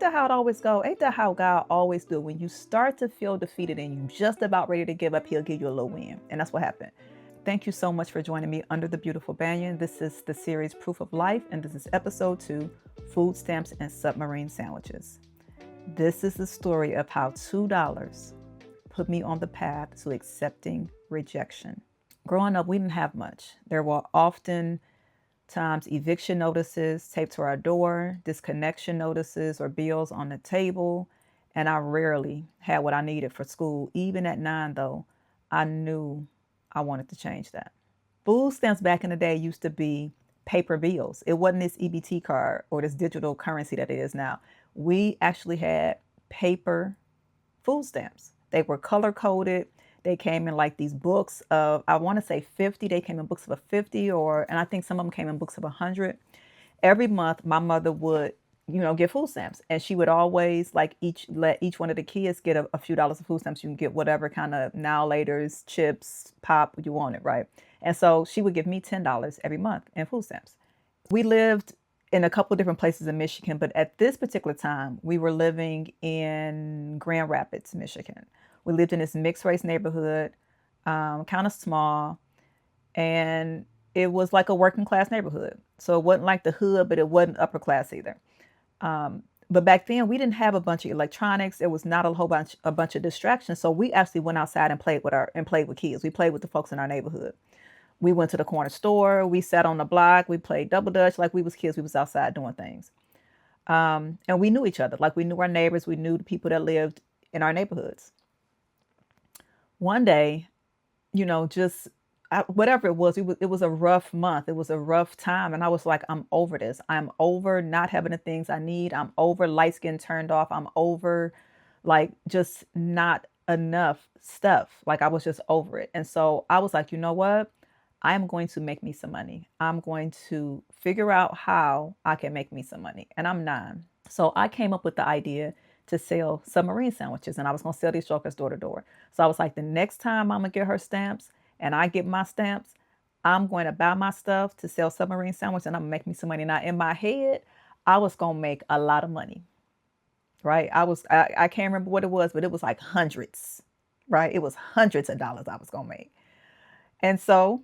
that how it always go? Ain't that how God always do? When you start to feel defeated and you just about ready to give up, he'll give you a little win. And that's what happened. Thank you so much for joining me under the beautiful banyan. This is the series Proof of Life, and this is episode 2, Food Stamps and Submarine Sandwiches. This is the story of how $2 put me on the path to accepting rejection. Growing up, we didn't have much. There were often times eviction notices taped to our door, disconnection notices or bills on the table, and I rarely had what I needed for school. Even at 9, though, I knew I wanted to change that. Food stamps back in the day used to be paper bills. It wasn't this EBT card or this digital currency that it is now. We actually had paper food stamps. They were color coded. They came in like these books of, I want to say 50. They came in books of a 50, and I think some of them came in books of 100. Every month, my mother would, get food stamps, and she would always let each one of the kids get a few dollars of food stamps. You can get whatever kind of now laters, chips, pop you wanted, right? And so she would give me $10 every month in food stamps. We lived in a couple of different places in Michigan, but at this particular time, we were living in Grand Rapids, Michigan. We lived in this mixed race neighborhood, kind of small, and it was like a working class neighborhood. So it wasn't like the hood, but it wasn't upper class either. But back then, we didn't have a bunch of electronics. There was not a bunch of distractions. So we actually went outside and played with kids. We played with the folks in our neighborhood. We went to the corner store. We sat on the block. We played double dutch like we was kids. We was outside doing things. And we knew each other. Like we knew our neighbors. We knew the people that lived in our neighborhoods. One day, just whatever it was a rough month. It was a rough time. And I was like, I'm over this. I'm over not having the things I need. I'm over lights getting turned off. I'm over like just not enough stuff. Like I was just over it. And so I was like, you know what? I'm going to make me some money. I'm going to figure out how I can make me some money. And I'm 9. So I came up with the idea to sell submarine sandwiches, and I was going to sell these jokers door to door. So I was like, the next time I'm going to get her stamps and I get my stamps, I'm going to buy my stuff to sell submarine sandwiches, and I'm going to make me some money. Now, in my head, I was going to make a lot of money, right? I can't remember what it was, but it was like hundreds, right? It was hundreds of dollars I was going to make. And so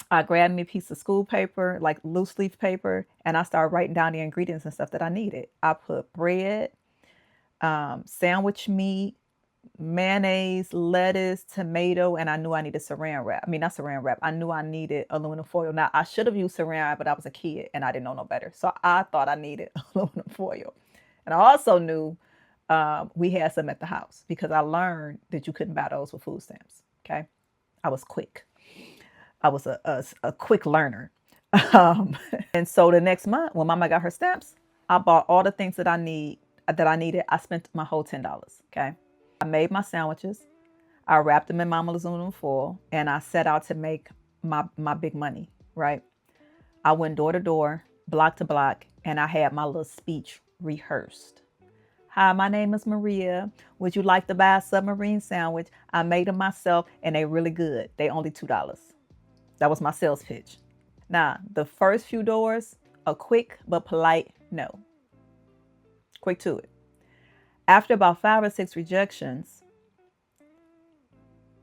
I grabbed me a piece of school paper, like loose leaf paper, and I started writing down the ingredients and stuff that I needed. I put bread, sandwich meat, mayonnaise, lettuce, tomato, and I knew I needed saran wrap. I mean, not saran wrap. I knew I needed aluminum foil. Now, I should have used saran wrap, but I was a kid and I didn't know no better. So I thought I needed aluminum foil. And I also knew we had some at the house because I learned that you couldn't buy those with food stamps. Okay. I was quick. I was a quick learner. And so the next month, when Mama got her stamps, I bought all the things that I needed. I spent my whole $10. Okay. I made my sandwiches. I wrapped them in Mama's aluminum foil, and I set out to make my big money, right? I went door to door, block to block, and I had my little speech rehearsed. Hi, my name is Maria. Would you like to buy a submarine sandwich? I made them myself, and they're really good. They only $2. That was my sales pitch. Now, the first few doors, a quick but polite no. Quick to it. After about 5 or 6 rejections,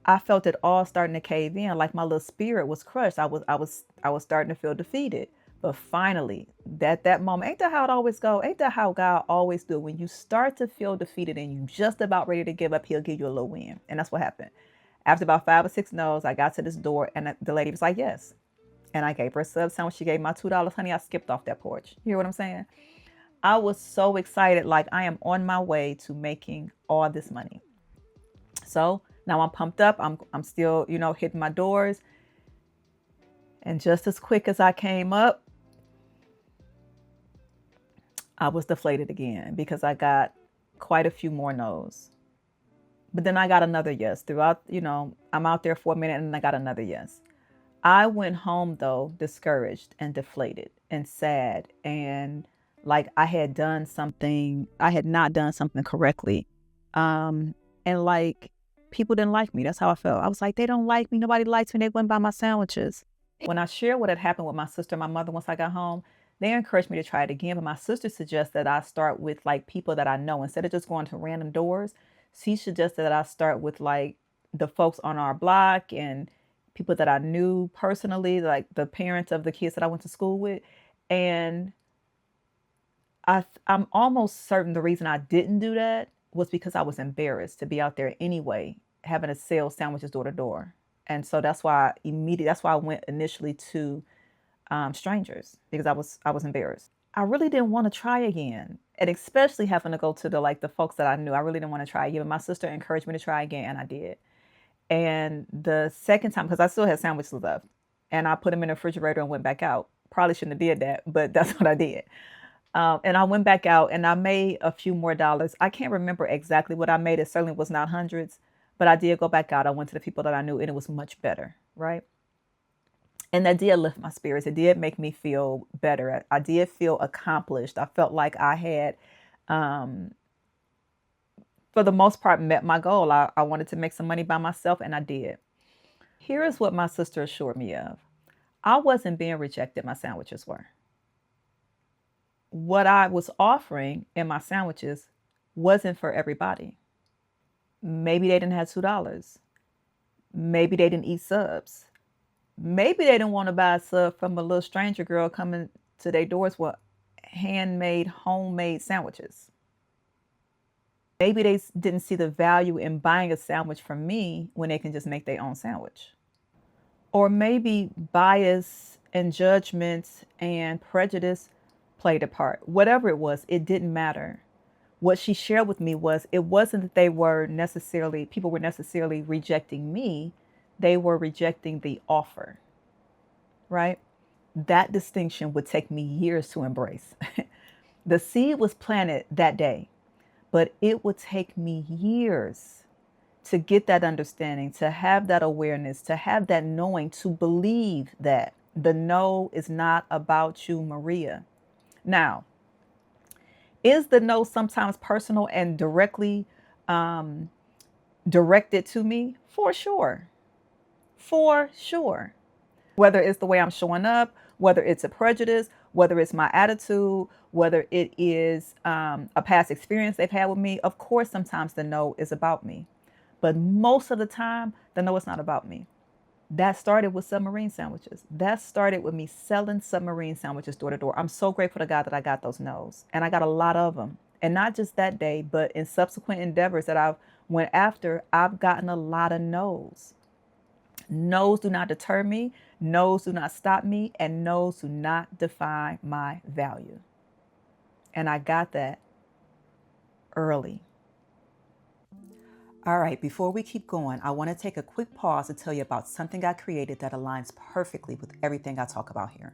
I felt it all starting to cave in, like my little spirit was crushed. I was starting to feel defeated. But finally, that moment, ain't that how it always go? Ain't that how God always do? When you start to feel defeated and you just about ready to give up, he'll give you a little win. And that's what happened. After about 5 or 6 no's, I got to this door and the lady was like, yes. And I gave her a sub sandwich. She gave my $2. Honey, I skipped off that porch. You hear what I'm saying? I was so excited, like I am on my way to making all this money. So now I'm pumped up. I'm still, hitting my doors. And just as quick as I came up, I was deflated again because I got quite a few more no's. But then I got another yes throughout, I'm out there for a minute and I got another yes. I went home though, discouraged and deflated and sad, and like I had not done something correctly. And like people didn't like me. That's how I felt. I was like, they don't like me. Nobody likes me. They wouldn't buy my sandwiches. When I shared what had happened with my sister and my mother once I got home, They encouraged me to try it again, but my sister suggests that I start with like people that I know instead of just going to random doors. She suggested that I start with like the folks on our block and people that I knew personally, like the parents of the kids that I went to school with. And I'm almost certain the reason I didn't do that was because I was embarrassed to be out there anyway, having to sell sandwiches door to door. And so that's why I went initially to strangers because I was embarrassed. I really didn't want to try again, and especially having to go to the folks that I knew. I really didn't want to try again. But my sister encouraged me to try again, and I did. And the second time, because I still had sandwiches left, and I put them in the refrigerator and went back out. Probably shouldn't have did that, but that's what I did. And I went back out and I made a few more dollars. I can't remember exactly what I made. It certainly was not hundreds, but I did go back out. I went to the people that I knew, and it was much better, right? And that did lift my spirits. It did make me feel better. I did feel accomplished. I felt like I had, um, for the most part, met my goal. I wanted to make some money by myself, and I did. Here is what my sister assured me of: I wasn't being rejected, my sandwiches were. What I was offering in my sandwiches wasn't for everybody. Maybe they didn't have $2. Maybe they didn't eat subs. Maybe they didn't want to buy a sub from a little stranger girl coming to their doors with handmade, homemade sandwiches. Maybe they didn't see the value in buying a sandwich from me when they can just make their own sandwich. Or maybe bias and judgments and prejudice played a part. Whatever it was, it didn't matter. What she shared with me was it wasn't that people were necessarily rejecting me, they were rejecting the offer, right? That distinction would take me years to embrace. The seed was planted that day, but it would take me years to get that understanding, to have that awareness, to have that knowing, to believe that the no is not about you, Maria. Now, is the no sometimes personal and um, directed to me? For sure. For sure. Whether it's the way I'm showing up, whether it's a prejudice, whether it's my attitude, whether it is a past experience they've had with me, of course, sometimes the no is about me. But most of the time, the no is not about me. That started with submarine sandwiches. That started with me selling submarine sandwiches door to door. I'm so grateful to God that I got those no's. And I got a lot of them. And not just that day, but in subsequent endeavors that I've went after, I've gotten a lot of no's. No's do not deter me. No's do not stop me. And no's do not define my value. And I got that early. All right, before we keep going, I want to take a quick pause to tell you about something I created that aligns perfectly with everything I talk about here.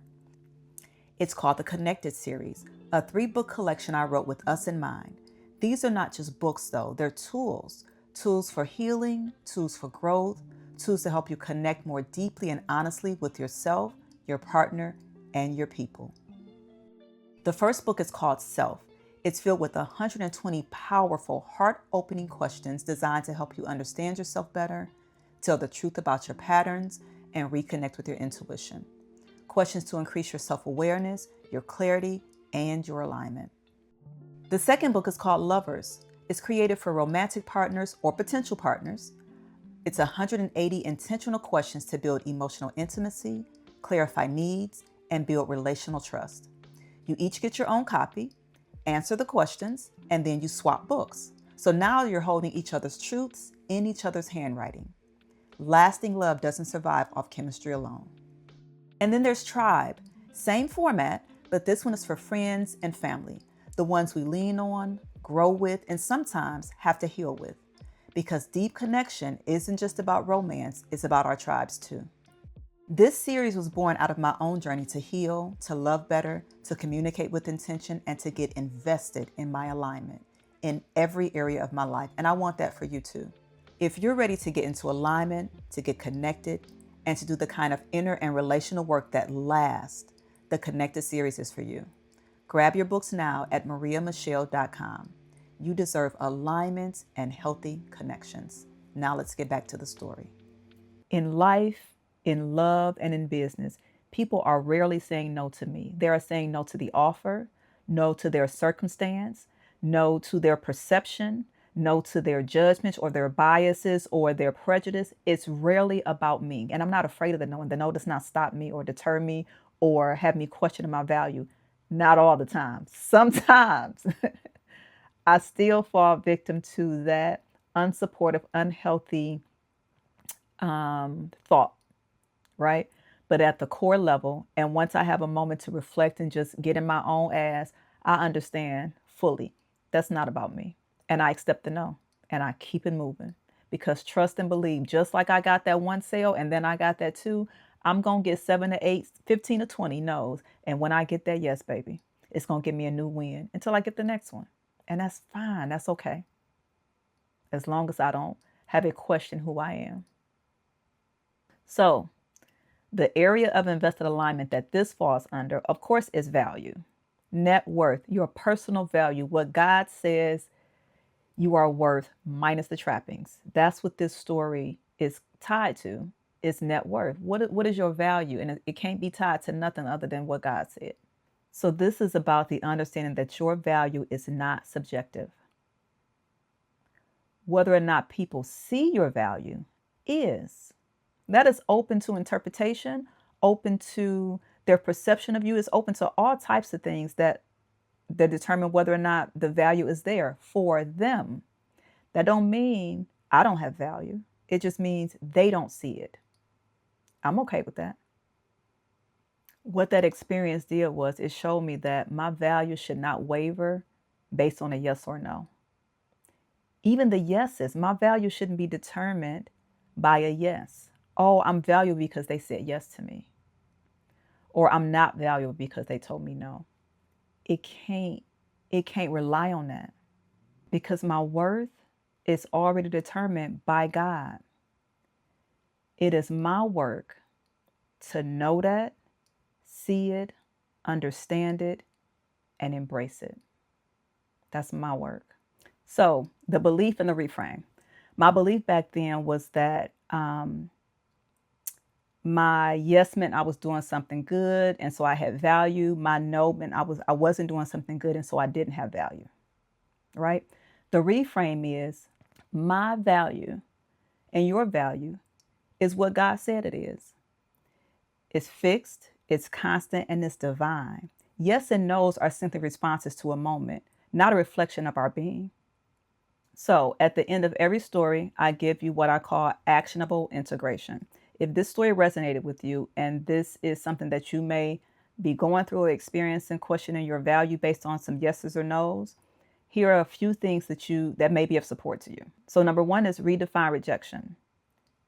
It's called the Connected series, a 3-book collection I wrote with us in mind. These are not just books, though, they're tools. Tools for healing, tools for growth, tools to help you connect more deeply and honestly with yourself, your partner, and your people. The first book is called Self. It's filled with 120 powerful, heart-opening questions designed to help you understand yourself better, tell the truth about your patterns, and reconnect with your intuition. Questions to increase your self-awareness, your clarity, and your alignment. The second book is called Lovers. It's created for romantic partners or potential partners. It's 180 intentional questions to build emotional intimacy, clarify needs, and build relational trust. You each get your own copy, answer the questions, and then you swap books. So now you're holding each other's truths in each other's handwriting. Lasting love doesn't survive off chemistry alone. And then there's Tribe. Same format, but this one is for friends and family, the ones we lean on, grow with, and sometimes have to heal with. Because deep connection isn't just about romance, it's about our tribes too. This series was born out of my own journey to heal, to love better, to communicate with intention, and to get invested in my alignment in every area of my life. And I want that for you too. If you're ready to get into alignment, to get connected, and to do the kind of inner and relational work that lasts, the Connected series is for you. Grab your books now at mariamichelle.com. You deserve alignment and healthy connections. Now let's get back to the story. In life, in love, and in business, People are rarely saying no to me. They are saying no to the offer, no to their circumstance, no to their perception, no to their judgments or their biases or their prejudice. It's rarely about me. And I'm not afraid of the no. And the no does not stop me or deter me or have me question my value. Not all the time. Sometimes I still fall victim to that unsupportive, unhealthy thought, right? But at the core level, and once I have a moment to reflect and just get in my own ass, I understand fully that's not about me. And I accept the no and I keep it moving because trust and believe, just like I got that one sale and then I got that two, I'm going to get 7 to 8, 15 to 20 no's. And when I get that yes, baby, it's going to give me a new win until I get the next one. And that's fine. That's okay. As long as I don't have it question who I am. So the area of invested alignment that this falls under, of course, is value, net worth, your personal value, what God says you are worth minus the trappings. That's what this story is tied to, is net worth. What is your value? And it can't be tied to nothing other than what God said. So this is about the understanding that your value is not subjective. Whether or not people see your value is. That is open to interpretation, open to their perception of you, is open to all types of things that determine whether or not the value is there for them. That don't mean I don't have value. It just means they don't see it. I'm okay with that. What that experience did was it showed me that my value should not waver based on a yes or no. Even the yeses, my value shouldn't be determined by a yes. Oh, I'm valuable because they said yes to me. Or I'm not valuable because they told me no. It can't rely on that because my worth is already determined by God. It is my work to know that, see it, understand it, and embrace it. That's my work. So the belief and the reframe. My belief back then was that my yes meant I was doing something good, and so I had value. My no meant I wasn't doing something good, and so I didn't have value. Right? The reframe is my value and your value is what God said it is. It's fixed, it's constant, and it's divine. Yes and no's are simply responses to a moment, not a reflection of our being. So at the end of every story, I give you what I call actionable integration. If this story resonated with you and this is something that you may be going through or experiencing, questioning your value based on some yeses or nos, here are a few things that may be of support to you. So number one is redefine rejection.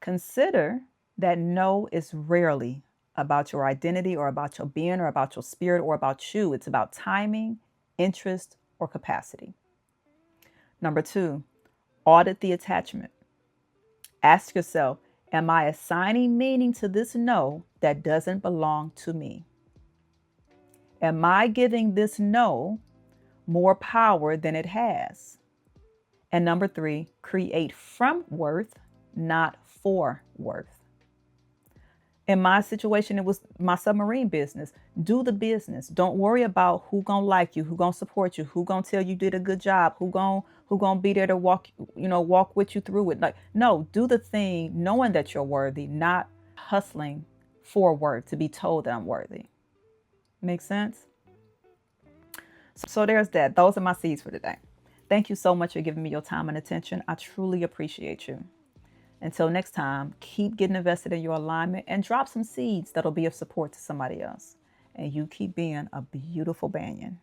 Consider that no is rarely about your identity or about your being or about your spirit or about you. It's about timing, interest, or capacity. Number two, audit the attachment. Ask yourself, am I assigning meaning to this no that doesn't belong to me? Am I giving this no more power than it has? And number three, create from worth, not for worth. In my situation, it was my submarine business. Do the business. Don't worry about who gonna like you, who gonna support you, who gonna tell you did a good job, who gonna be there to walk with you through it. Like, no, do the thing knowing that you're worthy, not hustling for worth to be told that I'm worthy. Make sense? So there's that. Those are my seeds for today. Thank you so much for giving me your time and attention. I truly appreciate you. Until next time, keep getting invested in your alignment and drop some seeds that'll be of support to somebody else. And you keep being a beautiful banyan.